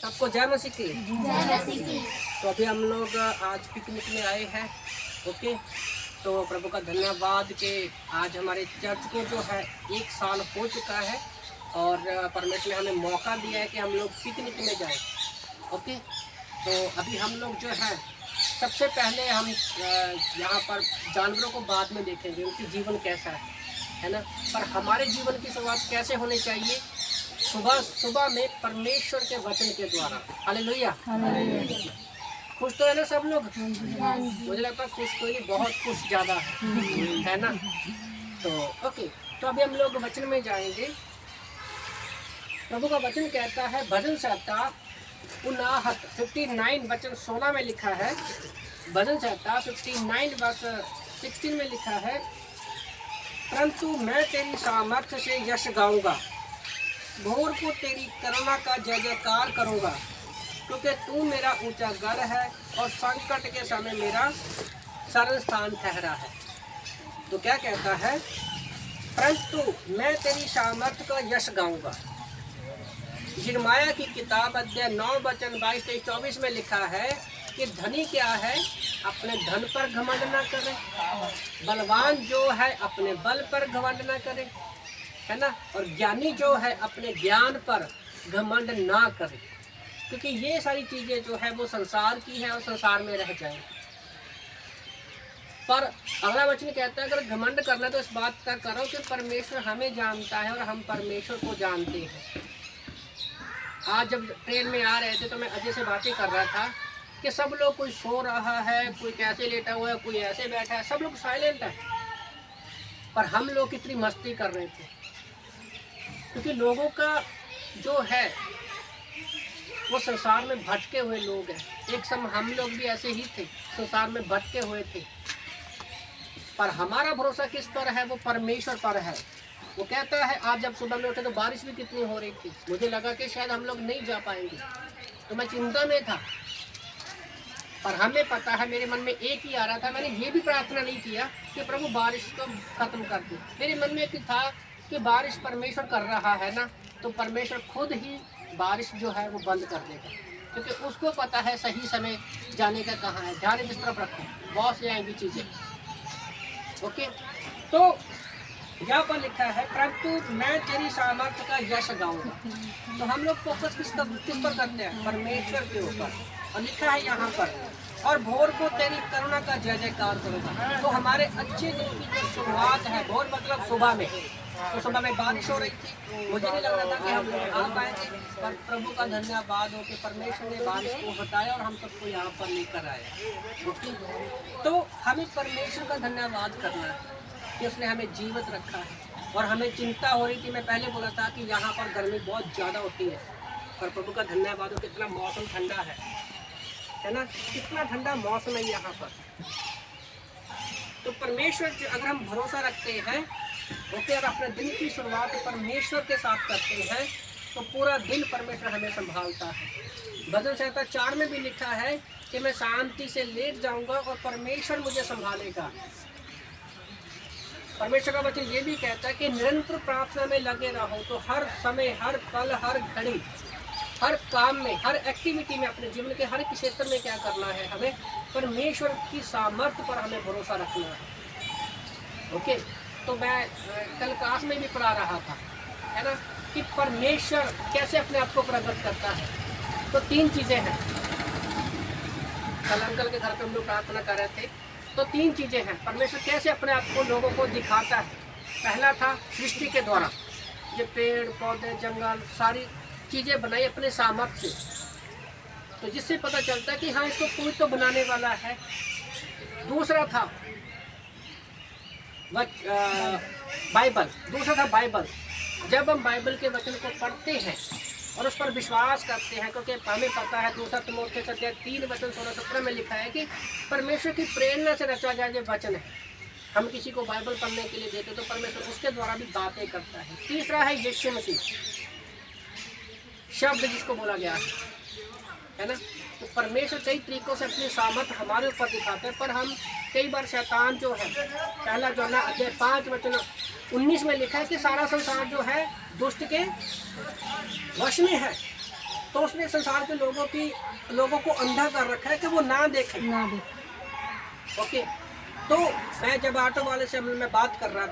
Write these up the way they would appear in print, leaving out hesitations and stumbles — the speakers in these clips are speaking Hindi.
सबको जय मसीह की। तो अभी हम लोग आज पिकनिक में आए हैं। ओके, तो प्रभु का धन्यवाद कि आज हमारे चर्च को जो है 1 साल हो चुका है और परमेश्वर ने हमें मौका दिया है कि हम लोग पिकनिक में जाएं। ओके, तो अभी हम लोग जो है सबसे पहले हम यहाँ पर जानवरों को बाद में देखेंगे, उनकी जीवन कैसा है ना। पर हमारे जीवन की शुरुआत कैसे होनी चाहिए? सुबह सुबह में परमेश्वर के वचन के द्वारा। हालेलुया। खुश तो है ना सब लोग? मुझे लगता है खुश कोई नहीं, बहुत खुश ज़्यादा है ना। तो ओके, तो अभी हम लोग वचन में जाएंगे। प्रभु का वचन कहता है, भजन संहिता 59 वचन 16 में लिखा है। भजन संहिता 59 वर्ष 16 में लिखा है, परंतु मैं तेरी सामर्थ्य से यश गाऊंगा, भोर को तेरी करुणा का जय जयकार करूंगा, क्योंकि तू मेरा ऊंचा गढ़ है और संकट के समय मेरा शरण स्थान ठहरा है। तो क्या कहता है? परंतु मैं तेरी सामर्थ्य का यश गाऊंगा। यिर्मयाह की किताब अध्याय 9 वचन 22, 23, 24 में लिखा है कि धनी क्या है, अपने धन पर घमंड न करे, बलवान जो है अपने बल पर घमंड न करे, है ना। और ज्ञानी जो है अपने ज्ञान पर घमंड ना करे, क्योंकि ये सारी चीज़ें जो है वो संसार की है और संसार में रह जाए। पर अगला वचन कहता है, अगर घमंड करना तो इस बात का करो कि परमेश्वर हमें जानता है और हम परमेश्वर को जानते हैं। आज जब ट्रेन में आ रहे थे तो मैं अजय से बातें कर रहा था कि सब लोग, कोई सो रहा है, कोई कैसे लेटा हुआ है, कोई ऐसे बैठा है, सब लोग साइलेंट है, पर हम लोग कितनी मस्ती कर रहे थे। क्योंकि लोगों का जो है वो संसार में भटके हुए लोग हैं। एक समय हम लोग भी ऐसे ही थे, संसार में भटके हुए थे, पर हमारा भरोसा किस पर है? वो परमेश्वर पर है। वो कहता है, आज जब सुबह में उठे तो बारिश भी कितनी हो रही थी, मुझे लगा कि शायद हम लोग नहीं जा पाएंगे, तो मैं चिंता में था। पर हमें पता है, मेरे मन में एक ही आ रहा था, मैंने ये भी प्रार्थना नहीं किया कि प्रभु बारिश को खत्म कर दे। मेरे मन में एक था कि बारिश परमेश्वर कर रहा है ना, तो परमेश्वर खुद ही बारिश जो है वो बंद कर देगा, क्योंकि उसको पता है सही समय जाने का कहाँ है। ध्यान इस तरफ रखो, बहुत से आएंगी चीज़ें। ओके, तो यहाँ पर लिखा है, परंतु मैं तेरी सामर्थ्य का यश गाऊंगा। तो हम लोग फोकस किस पर करते हैं? परमेश्वर के ऊपर। और लिखा है यहाँ पर, और भोर को तेरी करुणा का जय जयकार करूँगा। तो हमारे अच्छे दिन की जो शुरुआत है, भोर मतलब सुबह में, तो सुबह में बारिश हो रही थी, मुझे नहीं लग रहा था कि हम लोग आ पाएंगे, पर प्रभु का धन्यवाद हो कि परमेश्वर ने बारिश को हटाया और हम सबको यहाँ पर लेकर आया। ओके, तो हमें परमेश्वर का धन्यवाद करना है कि उसने हमें जीवित रखा है। और हमें चिंता हो रही थी, मैं पहले बोला था कि यहाँ पर गर्मी बहुत ज़्यादा होती है, पर प्रभु का धन्यवाद हो कितना मौसम ठंडा है ना, कितना ठंडा मौसम है यहाँ पर। तो परमेश्वर, अगर हम भरोसा रखते हैं, ओके, और अपने दिन की शुरुआत परमेश्वर के साथ करते हैं, तो पूरा दिन परमेश्वर हमें संभालता है। भजन संहिता 4 में भी लिखा है कि मैं शांति से लेट जाऊंगा और परमेश्वर मुझे संभालेगा। परमेश्वर का वचन ये भी कहता है कि निरंतर प्रार्थना में लगे रहो। तो हर समय, हर पल, हर घड़ी, हर काम में, हर एक्टिविटी में, अपने जीवन के हर एक क्षेत्र में क्या करना है? हमें परमेश्वर की सामर्थ्य पर हमें भरोसा रखना है। ओके, तो मैं कल क्लास में भी पढ़ा रहा था, है ना, कि परमेश्वर कैसे अपने आप को प्रकट करता है। तो 3 चीज़ें हैं। कल अंकल के घर पे हम लोग प्रार्थना कर रहे थे, तो 3 चीज़ें हैं। परमेश्वर कैसे अपने आप को लोगों को दिखाता है। पहला था सृष्टि के द्वारा, ये पेड़ पौधे, जंगल, सारी चीज़ें बनाई अपने सामर्थ्य से, तो जिससे पता चलता है कि हाँ, इसको कोई तो बनाने वाला है। दूसरा था बाइबल। दूसरा था बाइबल। जब हम बाइबल के वचन को पढ़ते हैं और उस पर विश्वास करते हैं, क्योंकि हमें पता है 2 तीमुथियुस अध्याय 3 वचन 16-17 में लिखा है कि परमेश्वर की प्रेरणा से रचा गया जो वचन है, हम किसी को बाइबल पढ़ने के लिए देते तो परमेश्वर उसके द्वारा भी बातें करता है। तीसरा है यीशु मसीह, शब्द जिसको बोला गया है ना। तो परमेश्वर कई तरीकों से अपनी सामर्थ्य हमारे ऊपर दिखाते हैं, पर हम कई बार शैतान जो है, पहला जो ना अध्याय 5 वचन 19 में लिखा है कि सारा संसार जो है दुष्ट के वश में है। तो उसने संसार के लोगों को अंधा कर रखा है कि वो ना देखें। ओके, तो मैं जब ऑटो वाले से मैं बात कर रहा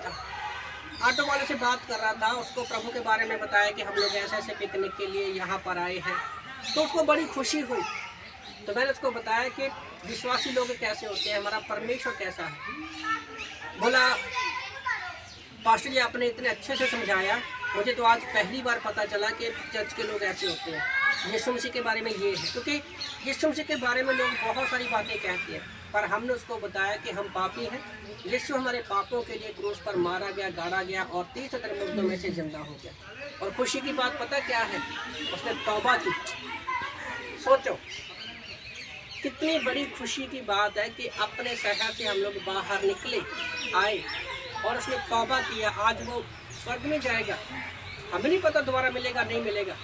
था, उसको प्रभु के बारे में बताया कि हम लोग ऐसे ऐसे पिकनिक के लिए यहाँ पर आए हैं, तो उसको बड़ी खुशी हुई। तो मैंने उसको बताया कि विश्वासी लोग कैसे होते हैं, हमारा परमेश्वर कैसा है। बोला पास्टर जी आपने इतने अच्छे से समझाया, मुझे तो आज पहली बार पता चला कि चर्च के लोग ऐसे होते हैं। यीशु मसीह के बारे में ये है, क्योंकि यीशु मसीह के बारे में लोग बहुत सारी बातें कहते हैं, पर हमने उसको बताया कि हम पापी हैं। यीशु हमारे पापों के लिए क्रूस पर मारा गया, गाड़ा गया और तीसरे दिन मुर्दों में से जिंदा हो गया। और खुशी की बात पता क्या है, उसने तौबा की। सोचो कितनी बड़ी खुशी की बात है कि अपने शहर से हम लोग बाहर निकले आए और उसने तौबा किया। आज वो स्वर्ग में जाएगा, हमें नहीं पता दोबारा मिलेगा नहीं मिलेगा।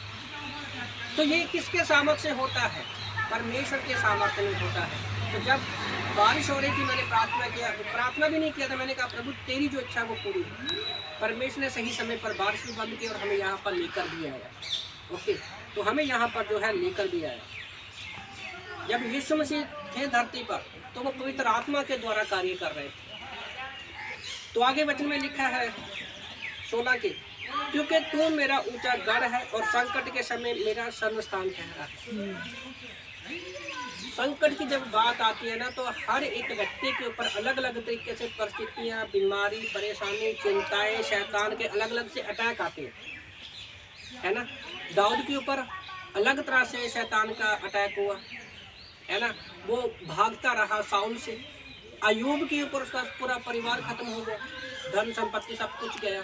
तो ये किसके सामर्थ्य से होता है? परमेश्वर के सामर्थ्य में होता है। तो जब बारिश हो रही थी मैंने प्रार्थना भी नहीं किया था, मैंने कहा प्रभु तेरी जो इच्छा वो पूरी है। परमेश्वर ने सही समय पर बारिश भी बंद की और हमें यहाँ पर लेकर भी आया। ओके, तो हमें यहाँ पर जो है लेकर भी आया। जब यीशु मसीह थे धरती पर तो वो पवित्र आत्मा के द्वारा कार्य कर रहे थे। तो आगे वचन में लिखा है 16 के, क्योंकि तू मेरा ऊंचा गढ़ है और संकट के समय मेरा शरणस्थान ठहरा है। संकट की जब बात आती है ना, तो हर एक व्यक्ति के ऊपर अलग अलग तरीके से परिस्थितियाँ, बीमारी, परेशानी, चिंताएं, शैतान के अलग अलग से अटैक आते हैं, है ना। दाऊद के ऊपर अलग तरह से शैतान का अटैक हुआ, है ना, वो भागता रहा साउल से। अयूब के ऊपर उसका पूरा परिवार खत्म हो गया, धन संपत्ति सब कुछ गया।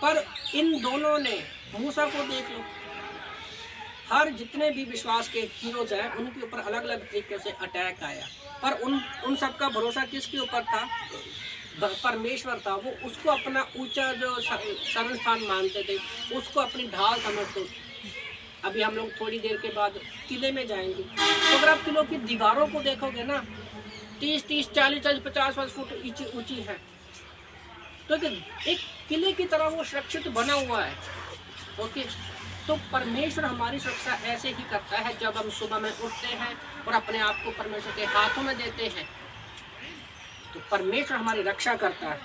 पर इन दोनों ने, मूसा को देख लो, हर जितने भी विश्वास के हीरोज हैं उनके ऊपर अलग अलग तरीके से अटैक आया, पर उन सबका भरोसा किसके ऊपर था? परमेश्वर था। वो उसको अपना ऊंचा जो शरण स्थान मानते थे, उसको अपनी ढाल समझते थे। अभी हम लोग थोड़ी देर के बाद किले में जाएंगे, तो अगर आप किलों की दीवारों को देखोगे ना, 30-30, 40-40, 50 फुट ऊंची है, तो एक किले की तरह वो सुरक्षित बना हुआ है। ओके, तो परमेश्वर हमारी सुरक्षा ऐसे ही करता है जब हम सुबह में उठते हैं और अपने आप को परमेश्वर के हाथों में देते हैं, तो परमेश्वर हमारी रक्षा करता है।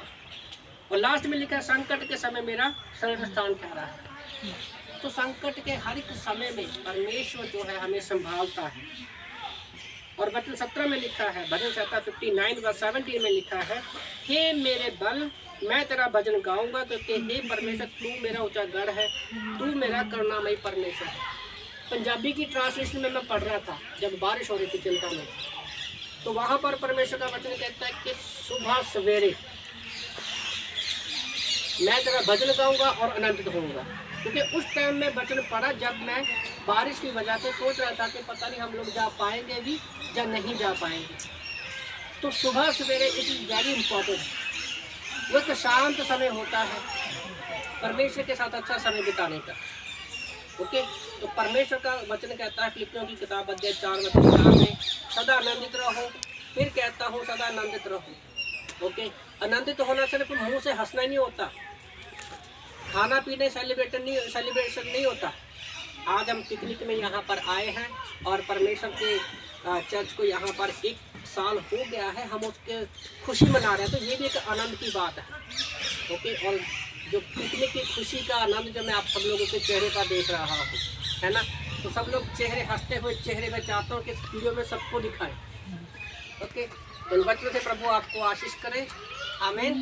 और लास्ट में लिखा है संकट के समय मेरा शरण स्थान ठहरा है। तो संकट के हर एक समय में परमेश्वर जो है हमें संभालता है। और वचन 17 में लिखा है, भजन संहिता 59:17 में लिखा है, हे मेरे बल मैं तेरा भजन गाऊंगा, क्योंकि हे परमेश्वर तू मेरा ऊंचा गढ़ है, तू मेरा करुणामयी परमेश्वर है। पंजाबी की ट्रांसलेशन में मैं पढ़ रहा था जब बारिश हो रही थी चिंता में, तो वहाँ पर परमेश्वर का वचन कहता है कि सुबह सवेरे मैं तेरा भजन गाऊंगा और आनंदित होऊंगा। क्योंकि उस टाइम में वचन पढ़ा जब मैं बारिश की वजह से सोच रहा था कि पता नहीं हम लोग जा पाएंगे भी या नहीं जा पाएंगे। तो सुबह सवेरे इट इज़ वेरी इम्पोर्टेंट। वो एक शांत समय होता है परमेश्वर के साथ अच्छा समय बिताने का। ओके, तो परमेश्वर का वचन कहता है फिलिप्पियों की किताब अध्याय 4 में सदा आनंदित रहो। फिर कहता हूँ सदा आनंदित रहो। ओके, आनंदित होना सिर्फ मुंह से हंसना ही नहीं होता, खाना पीने सेलिब्रेशन नहीं होता। आज हम पिकनिक में यहाँ पर आए हैं और परमेश्वर के चर्च को यहाँ पर 1 साल हो गया है, हम उसके खुशी मना रहे हैं, तो ये भी एक आनंद की बात है। ओके, और जो पिकनिक की खुशी का आनंद जो मैं आप सब लोगों के चेहरे पर देख रहा हूँ, है ना, तो सब लोग चेहरे हंसते हुए चेहरे में चाहता हूँ कि वीडियो में सबको दिखाएं। ओके, तो बच्चों से प्रभु आपको आशीष करें। आमीन।